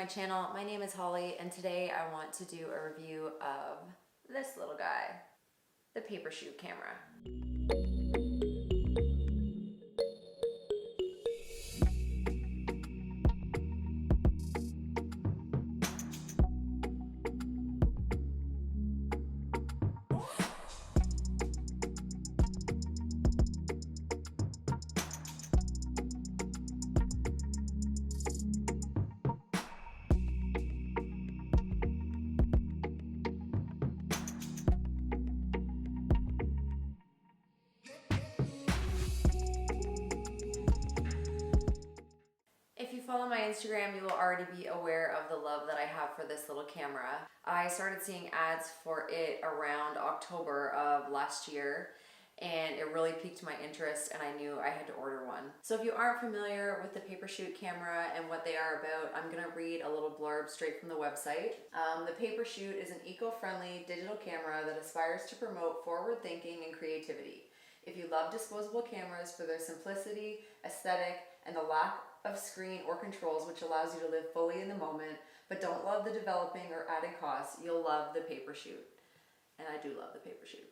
my channel. My name is Holly and today I want to do a review of this little guy, the Papershoot camera. If you follow my Instagram, you will already be aware of the love that I have for this little camera. I started seeing ads for it around October of last year, and it really piqued my interest and I knew I had to order one. So if you aren't familiar with the Papershoot camera and what they are about, I'm gonna read a little blurb straight from the website. The Papershoot is an eco-friendly digital camera that aspires to promote forward thinking and creativity. If you love disposable cameras for their simplicity, aesthetic, and the lack of screen or controls which allows you to live fully in the moment, but don't love the developing or added costs, you'll love the Papershoot. And I do love the Papershoot.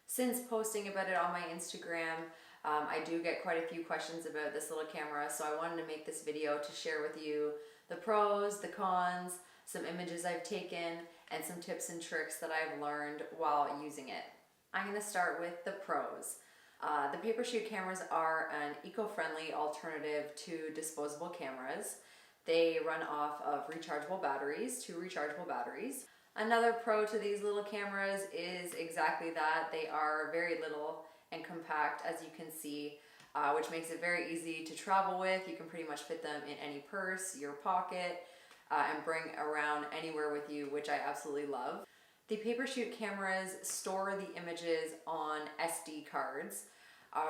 Since posting about it on my Instagram, I do get quite a few questions about this little camera, so I wanted to make this video to share with you the pros, the cons, some images I've taken, and some tips and tricks that I've learned while using it. I'm going to start with the pros. The Papershoot cameras are an eco-friendly alternative to disposable cameras. They run off of two rechargeable batteries. Another pro to these little cameras is exactly that. They are very little and compact, as you can see, which makes it very easy to travel with. You can pretty much fit them in any purse, your pocket, and bring around anywhere with you, which I absolutely love. The Papershoot cameras store the images on SD cards,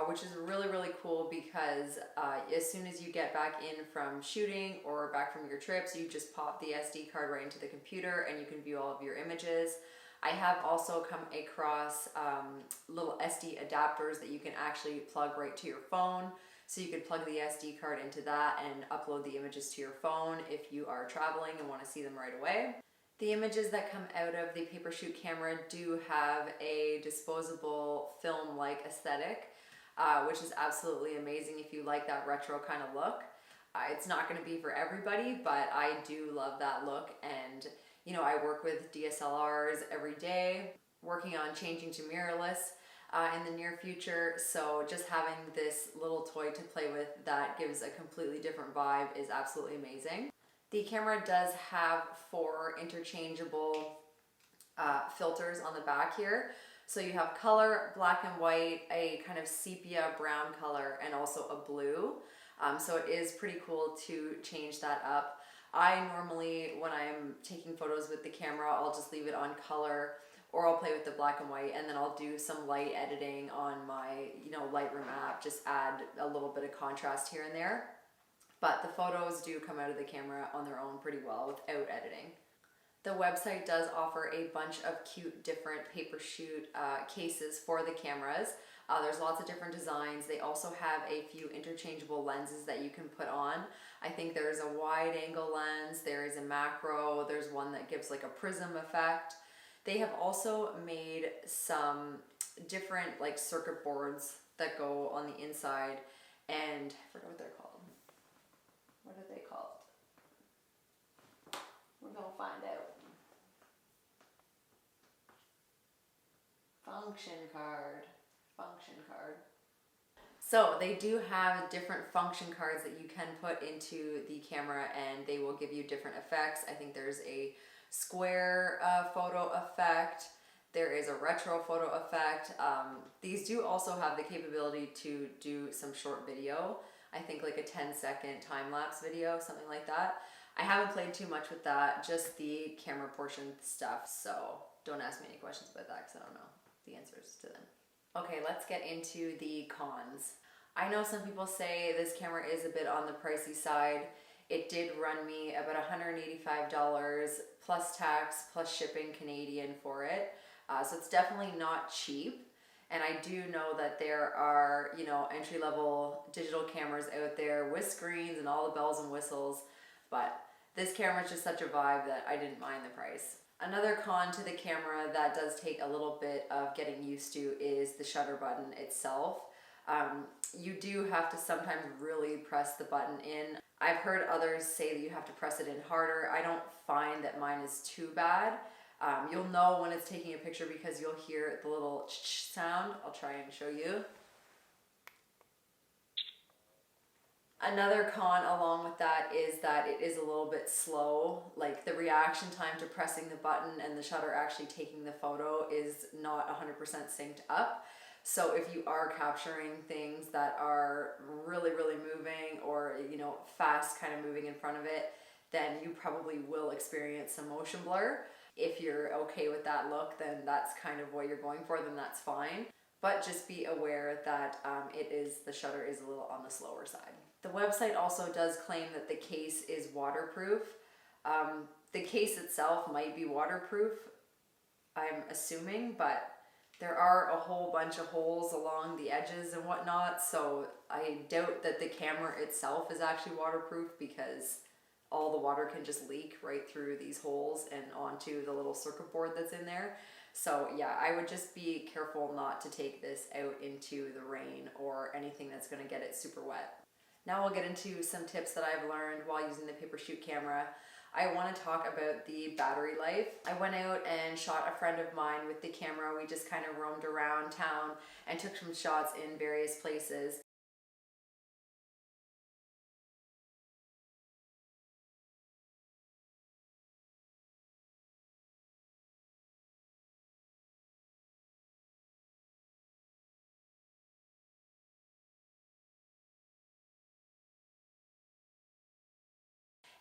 which is really cool because as soon as you get back in from shooting or back from your trips, you just pop the SD card right into the computer and you can view all of your images. I have also come across little SD adapters that you can actually plug right to your phone. So you could plug the SD card into that and upload the images to your phone if you are traveling and want to see them right away. The images that come out of the Papershoot camera do have a disposable film-like aesthetic, which is absolutely amazing if you like that retro kind of look. It's not going to be for everybody, but I do love that look, and you know, I work with DSLRs every day, working on changing to mirrorless in the near future, so just having this little toy to play with that gives a completely different vibe is absolutely amazing. The camera does have 4 interchangeable filters on the back here. So you have color, black and white, a kind of sepia brown color, and also a blue. So it is pretty cool to change that up. I normally, when I'm taking photos with the camera, I'll just leave it on color, or I'll play with the black and white, and then I'll do some light editing on my, Lightroom app, just add a little bit of contrast here and there. But the photos do come out of the camera on their own pretty well without editing. The website does offer a bunch of cute different Papershoot cases for the cameras. There's lots of different designs. They also have a few interchangeable lenses that you can put on. I think there's a wide angle lens, there is a macro, there's one that gives like a prism effect. They have also made some different like circuit boards that go on the inside, and I forgot what they're called. What are they called? We're gonna find out. Function card. So they do have different function cards that you can put into the camera and they will give you different effects. I think there's a square photo effect. There is a retro photo effect. These do also have the capability to do some short video. I think like a 10-second time-lapse video, something like that. I haven't played too much with that, just the camera portion stuff, so don't ask me any questions about that because I don't know the answers to them. Okay, let's get into the cons. I know some people say this camera is a bit on the pricey side. It did run me about $185 plus tax plus shipping Canadian for it, so it's definitely not cheap. And I do know that there are, entry-level digital cameras out there with screens and all the bells and whistles, but This camera is just such a vibe that I didn't mind the price. Another con to the camera that does take a little bit of getting used to is the shutter button itself. You do have to sometimes really press the button in. I've heard others say that you have to press it in harder. I don't find that mine is too bad. You'll know when it's taking a picture because you'll hear the little sound. I'll try and show you. Another con along with that is that it is a little bit slow. Like the reaction time to pressing the button and the shutter actually taking the photo is not 100% synced up. So if you are capturing things that are really, really moving or, fast kind of moving in front of it, then you probably will experience some motion blur. If you're okay with that look, then that's kind of what you're going for, then that's fine. But just be aware that the shutter is a little on the slower side. The website also does claim that the case is waterproof. The case itself might be waterproof, I'm assuming, but there are a whole bunch of holes along the edges and whatnot, so I doubt that the camera itself is actually waterproof because all the water can just leak right through these holes and onto the little circuit board that's in there. So yeah, I would just be careful not to take this out into the rain or anything that's going to get it super wet. Now we'll get into some tips that I've learned while using the Papershoot camera. I want to talk about the battery life. I went out and shot a friend of mine with the camera. We just kind of roamed around town and took some shots in various places.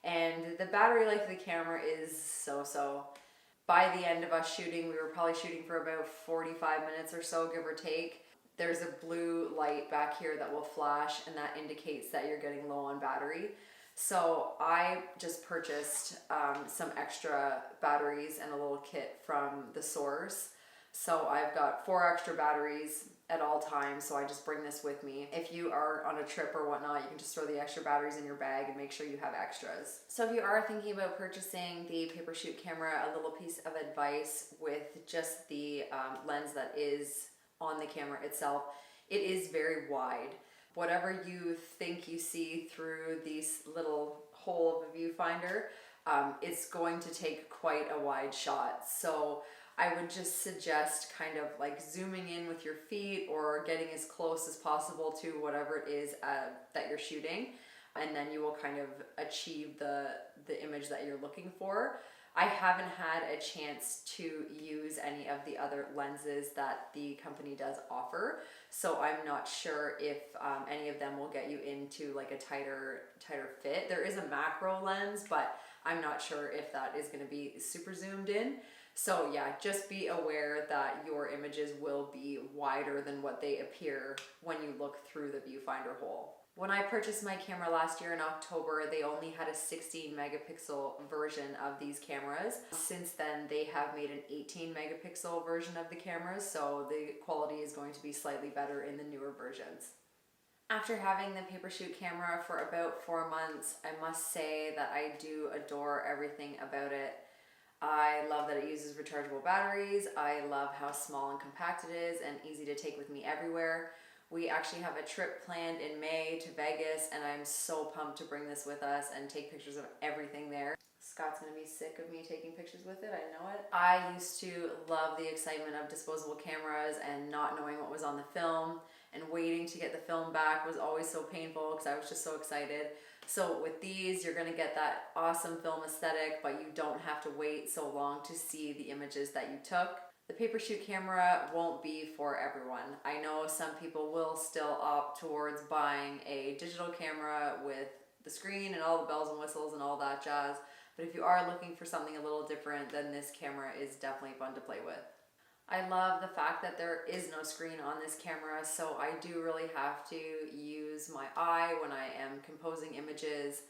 And the battery life of the camera is so-so. By the end of us shooting, we were probably shooting for about 45 minutes or so, give or take. There's a blue light back here that will flash, and that indicates that you're getting low on battery. So I just purchased some extra batteries and a little kit from The Source. So I've got 4 extra batteries at all times, so I just bring this with me. If you are on a trip or whatnot, you can just throw the extra batteries in your bag and make sure you have extras. So if you are thinking about purchasing the Papershoot camera, a little piece of advice with just the lens that is on the camera itself, it is very wide. Whatever you think you see through this little hole of a viewfinder, it's going to take quite a wide shot. So I would just suggest kind of like zooming in with your feet or getting as close as possible to whatever it is that you're shooting, and then you will kind of achieve the image that you're looking for. I haven't had a chance to use any of the other lenses that the company does offer, so I'm not sure if any of them will get you into like a tighter fit. There is a macro lens, but I'm not sure if that is going to be super zoomed in. So yeah, just be aware that your images will be wider than what they appear when you look through the viewfinder hole. When I purchased my camera last year in October, they only had a 16 megapixel version of these cameras. Since then, they have made an 18 megapixel version of the cameras, so the quality is going to be slightly better in the newer versions. After having the Papershoot camera for about 4 months, I must say that I do adore everything about it. I love that it uses rechargeable batteries. I love how small and compact it is and easy to take with me everywhere. We actually have a trip planned in May to Vegas, and I'm so pumped to bring this with us and take pictures of everything there. Scott's gonna be sick of me taking pictures with it, I know it. I used to love the excitement of disposable cameras and not knowing what was on the film, and waiting to get the film back was always so painful because I was just so excited. So with these, you're gonna get that awesome film aesthetic, but you don't have to wait so long to see the images that you took. The Papershoot camera won't be for everyone. I know some people will still opt towards buying a digital camera with the screen and all the bells and whistles and all that jazz, but if you are looking for something a little different, then this camera is definitely fun to play with. I love the fact that there is no screen on this camera, so I do really have to use my eye when I am composing images,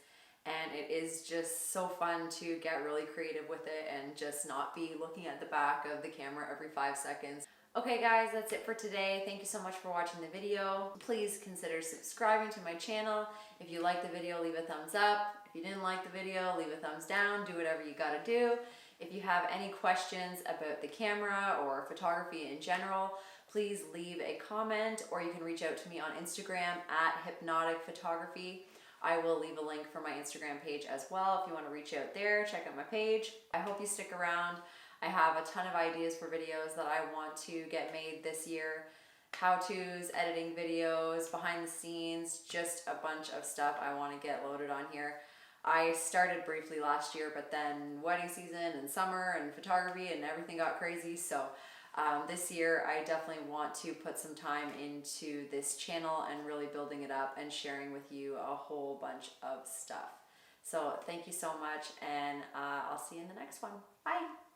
and it is just so fun to get really creative with it and just not be looking at the back of the camera every 5 seconds. Okay guys, that's it for today. Thank you so much for watching the video. Please consider subscribing to my channel. If you liked the video, leave a thumbs up. If you didn't like the video, leave a thumbs down. Do whatever you gotta do. If you have any questions about the camera or photography in general, please leave a comment, or you can reach out to me on Instagram at Hypnotic Photography. I will leave a link for my Instagram page as well. If you want to reach out there, check out my page. I hope you stick around. I have a ton of ideas for videos that I want to get made this year. How-tos, editing videos, behind the scenes, just a bunch of stuff I want to get loaded on here. I started briefly last year, but then wedding season and summer and photography and everything got crazy. So this year I definitely want to put some time into this channel and really building it up and sharing with you a whole bunch of stuff. So thank you so much, and I'll see you in the next one. Bye.